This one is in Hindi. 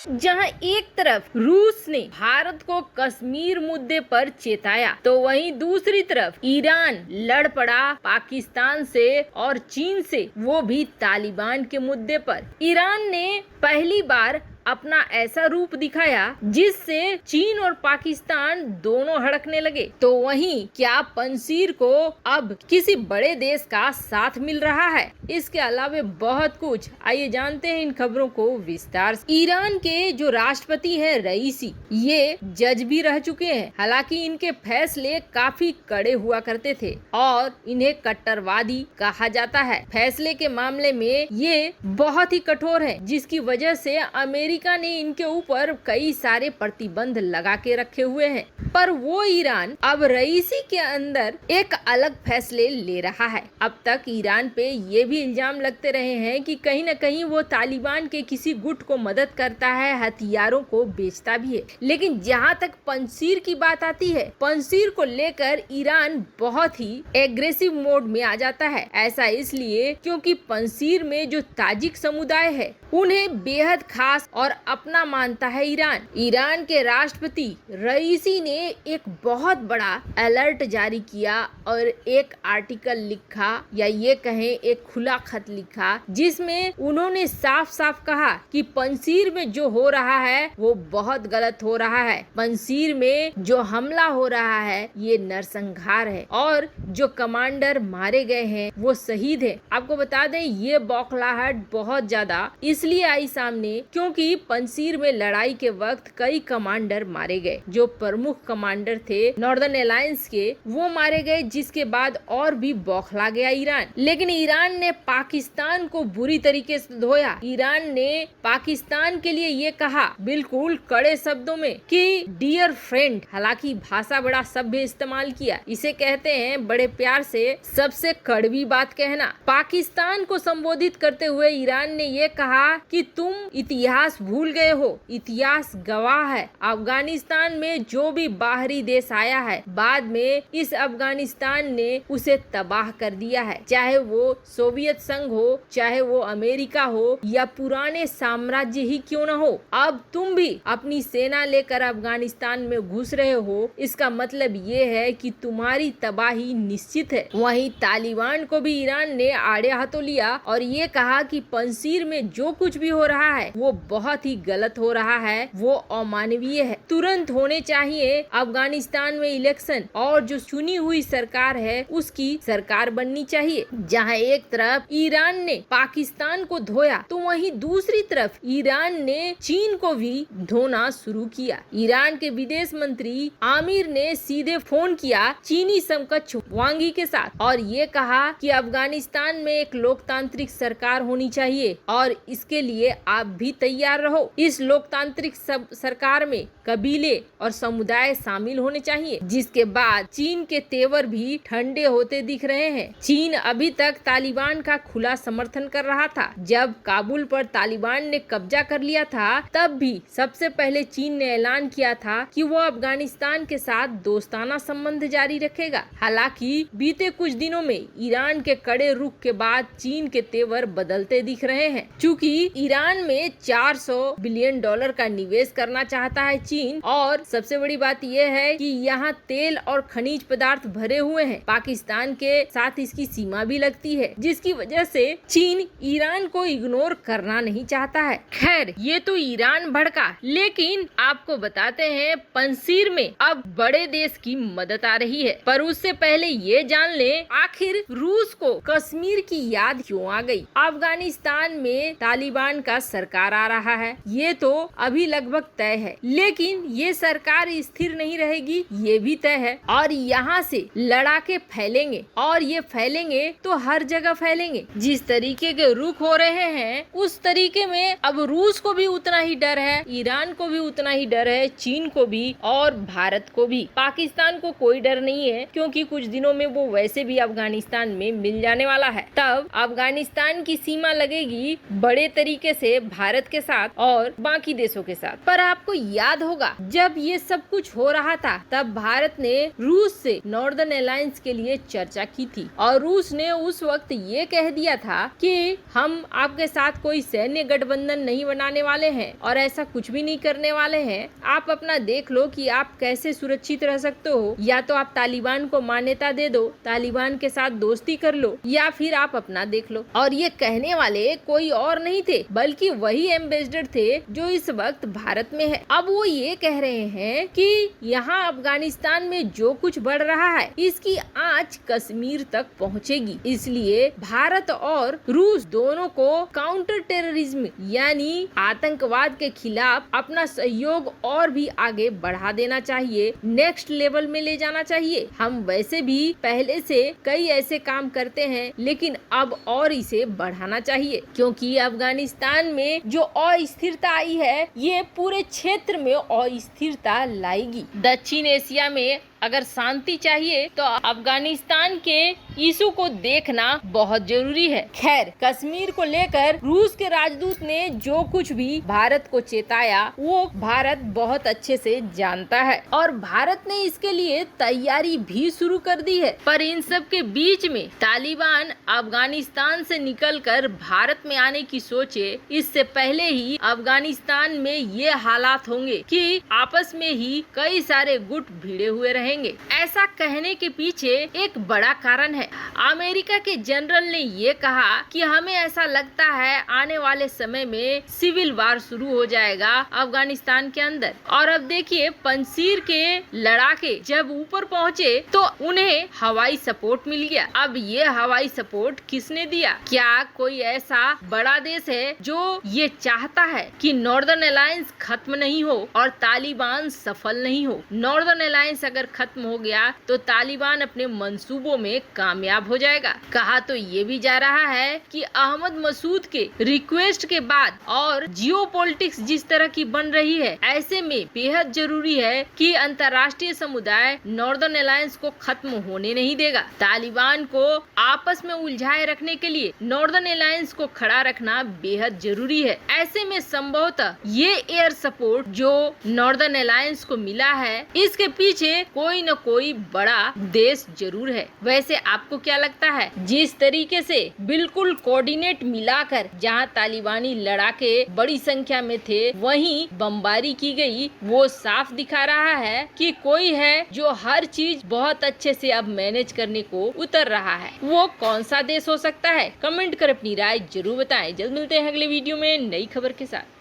जहां एक तरफ रूस ने भारत को कश्मीर मुद्दे पर चेताया, तो वहीं दूसरी तरफ ईरान लड़ पड़ा पाकिस्तान से और चीन से, वो भी तालिबान के मुद्दे पर। ईरान ने पहली बार अपना ऐसा रूप दिखाया जिससे चीन और पाकिस्तान दोनों हड़कने लगे। तो वहीं क्या पंसीर को अब किसी बड़े देश का साथ मिल रहा है? इसके अलावा बहुत कुछ, आइए जानते हैं इन खबरों को विस्तार से। ईरान के जो राष्ट्रपति हैं रईसी, ये जज भी रह चुके हैं। हालांकि इनके फैसले काफी कड़े हुआ करते थे और इन्हें कट्टरवादी कहा जाता है। फैसले के मामले में ये बहुत ही कठोर है, जिसकी वजह से अमेरिका ने इनके ऊपर कई सारे प्रतिबंध लगा के रखे हुए हैं। पर वो ईरान अब रईसी के अंदर एक अलग फैसले ले रहा है। अब तक ईरान पे ये भी इल्जाम लगते रहे हैं कि कहीं न कहीं वो तालिबान के किसी गुट को मदद करता है, हथियारों को बेचता भी है। लेकिन जहाँ तक पंसीर की बात आती है, पंसीर को लेकर ईरान बहुत ही एग्रेसिव मोड में आ जाता है। ऐसा इसलिए क्योंकि पंसीर में जो ताजिक समुदाय है उन्हें बेहद खास और अपना मानता है ईरान। ईरान के राष्ट्रपति रईसी ने एक बहुत बड़ा अलर्ट जारी किया और एक आर्टिकल लिखा, या ये कहें एक खुला खत लिखा, जिसमें उन्होंने साफ साफ कहा कि पंसीर में जो हो रहा है वो बहुत गलत हो रहा है। पंसीर में जो हमला हो रहा है ये नरसंहार है और जो कमांडर मारे गए हैं वो शहीद है। आपको बता दें ये बौखलाहट बहुत ज्यादा इसलिए आई सामने क्योंकि पंसीर में लड़ाई के वक्त कई कमांडर मारे गए। जो प्रमुख कमांडर थे नॉर्दर्न अलायंस के, वो मारे गए, जिसके बाद और भी बौखला गया ईरान। लेकिन ईरान ने पाकिस्तान को बुरी तरीके से धोया। ईरान ने पाकिस्तान के लिए ये कहा बिल्कुल कड़े शब्दों में कि डियर फ्रेंड, हालांकि भाषा बड़ा सभ्य इस्तेमाल किया। इसे कहते हैं बड़े प्यार से सबसे कड़वी बात कहना। पाकिस्तान को संबोधित करते हुए ईरान ने ये कहा कि तुम इतिहास भूल गए हो, इतिहास गवाह है। अफगानिस्तान में जो भी बाहरी देश आया है, बाद में इस अफगानिस्तान ने उसे तबाह कर दिया है। चाहे वो सोवियत संघ हो, चाहे वो अमेरिका हो, या पुराने साम्राज्य ही क्यों न हो। अब तुम भी अपनी सेना लेकर अफगानिस्तान में घुस रहे हो, इसका मतलब ये है कि तुम्हारी तबाही निश्चित है। वहीं तालिबान को भी ईरान ने आड़े हाथों लिया और ये कहा कि पंसीर में जो कुछ भी हो रहा है वो बहुत ही गलत हो रहा है, वो अमानवीय है। तुरंत होने चाहिए अफगानिस्तान में इलेक्शन और जो चुनी हुई सरकार है उसकी सरकार बननी चाहिए। जहां एक तरफ ईरान ने पाकिस्तान को धोया, तो वहीं दूसरी तरफ ईरान ने चीन को भी धोना शुरू किया। ईरान के विदेश मंत्री आमिर ने सीधे फोन किया चीनी समकक्ष वांगी के साथ और ये कहा कि अफगानिस्तान में एक लोकतांत्रिक सरकार होनी चाहिए और इसके लिए आप भी तैयार रहो। इस लोकतांत्रिक सरकार में कबीले और समुदाय शामिल होने चाहिए। जिसके बाद चीन के तेवर भी ठंडे होते दिख रहे हैं। चीन अभी तक तालिबान का खुला समर्थन कर रहा था। जब काबुल पर तालिबान ने कब्जा कर लिया था, तब भी सबसे पहले चीन ने ऐलान किया था कि वो अफगानिस्तान के साथ दोस्ताना संबंध जारी रखेगा। हालांकि बीते कुछ दिनों में ईरान के कड़े रुख के बाद चीन के तेवर बदलते दिख रहे हैं। चूँकि ईरान में 400 बिलियन डॉलर का निवेश करना चाहता है चीन, और सबसे बड़ी बात यह है कि यहाँ तेल और खनिज पदार्थ भरे हुए हैं। पाकिस्तान के साथ इसकी सीमा भी लगती है, जिसकी वजह से चीन ईरान को इग्नोर करना नहीं चाहता है। खैर, ये तो ईरान भड़का, लेकिन आपको बताते हैं पंसीर में अब बड़े देश की मदद आ रही है। पर उससे पहले ये जान ले आखिर रूस को कश्मीर की याद क्यों आ गई। अफगानिस्तान में तालिबान का सरकार आ रहा है, ये तो अभी लगभग तय है, लेकिन ये सरकार स्थिर नहीं रहेगी, ये भी तय है। और यहाँ से लड़ाके फैलेंगे और ये फैलेंगे तो हर जगह फैलेंगे। जिस तरीके के रुख हो रहे हैं उस तरीके में अब रूस को भी उतना ही डर है, ईरान को भी उतना ही डर है, चीन को भी और भारत को भी। पाकिस्तान को कोई डर नहीं है क्योंकि कुछ दिनों में वो वैसे भी अफगानिस्तान में मिल जाने वाला है। तब अफगानिस्तान की सीमा लगेगी बड़े तरीके से भारत के साथ। साथ और बाकी देशों के साथ। पर आपको याद होगा जब ये सब कुछ हो रहा था तब भारत ने रूस से नॉर्दर्न अलायंस के लिए चर्चा की थी और रूस ने उस वक्त ये कह दिया था कि हम आपके साथ कोई सैन्य गठबंधन नहीं बनाने वाले हैं और ऐसा कुछ भी नहीं करने वाले हैं। आप अपना देख लो कि आप कैसे सुरक्षित रह सकते हो, या तो आप तालिबान को मान्यता दे दो, तालिबान के साथ दोस्ती कर लो, या फिर आप अपना देख लो। और ये कहने वाले कोई और नहीं थे बल्कि वही एम्बेसडर थे जो इस वक्त भारत में है। अब वो ये कह रहे हैं कि यहाँ अफगानिस्तान में जो कुछ बढ़ रहा है इसकी आंच कश्मीर तक पहुँचेगी, इसलिए भारत और रूस दोनों को काउंटर टेररिज्म यानी आतंकवाद के खिलाफ अपना सहयोग और भी आगे बढ़ा देना चाहिए, नेक्स्ट लेवल में ले जाना चाहिए। हम वैसे भी पहले से कई ऐसे काम करते हैं लेकिन अब और इसे बढ़ाना चाहिए, क्योंकि अफगानिस्तान में जो अस्थिरता आई है ये पूरे क्षेत्र में अस्थिरता लाएगी। दक्षिण एशिया में अगर शांति चाहिए तो अफगानिस्तान के इशू को देखना बहुत जरूरी है। खैर, कश्मीर को लेकर रूस के राजदूत ने जो कुछ भी भारत को चेताया वो भारत बहुत अच्छे से जानता है और भारत ने इसके लिए तैयारी भी शुरू कर दी है। पर इन सब के बीच में तालिबान अफगानिस्तान से निकलकर भारत में आने की सोचे इससे पहले ही अफगानिस्तान में ये हालात होंगे कि आपस में ही कई सारे गुट भिड़े हुए रहेंगे। ऐसा कहने के पीछे एक बड़ा कारण है। अमेरिका के जनरल ने ये कहा कि हमें ऐसा लगता है आने वाले समय में सिविल वार शुरू हो जाएगा अफगानिस्तान के अंदर। और अब देखिए पंजशीर के लड़ाके जब ऊपर पहुँचे तो उन्हें हवाई सपोर्ट मिल गया। अब ये हवाई सपोर्ट किसने दिया? क्या कोई ऐसा बड़ा देश है जो ये चाहता है कि नॉर्दर्न अलायंस खत्म नहीं हो और तालिबान सफल नहीं हो? नॉर्दर्न अलायंस अगर खत्म हो गया तो तालिबान अपने मंसूबों में कामयाब हो जाएगा। कहा तो ये भी जा रहा है कि अहमद मसूद के रिक्वेस्ट के बाद और जियोपॉलिटिक्स जिस तरह की बन रही है ऐसे में बेहद जरूरी है कि अंतर्राष्ट्रीय समुदाय नॉर्दर्न अलायंस को खत्म होने नहीं देगा। तालिबान को आपस में उलझाए रखने के लिए नॉर्दर्न अलायंस को खड़ा रखना बेहद जरूरी है। ऐसे में संभवतः ये एयर सपोर्ट जो नॉर्दर्न अलायंस को मिला है इसके पीछे कोई न कोई बड़ा देश जरूर है। वैसे आपको क्या लगता है? जिस तरीके से बिल्कुल कोऑर्डिनेट मिलाकर जहां तालिबानी लड़ाके बड़ी संख्या में थे वहीं बमबारी की गई, वो साफ दिखा रहा है कि कोई है जो हर चीज बहुत अच्छे से अब मैनेज करने को उतर रहा है। वो कौन सा देश हो सकता है? कमेंट कर अपनी राय जरूर बताएं। जल्द मिलते हैं अगले वीडियो में नई खबर के साथ।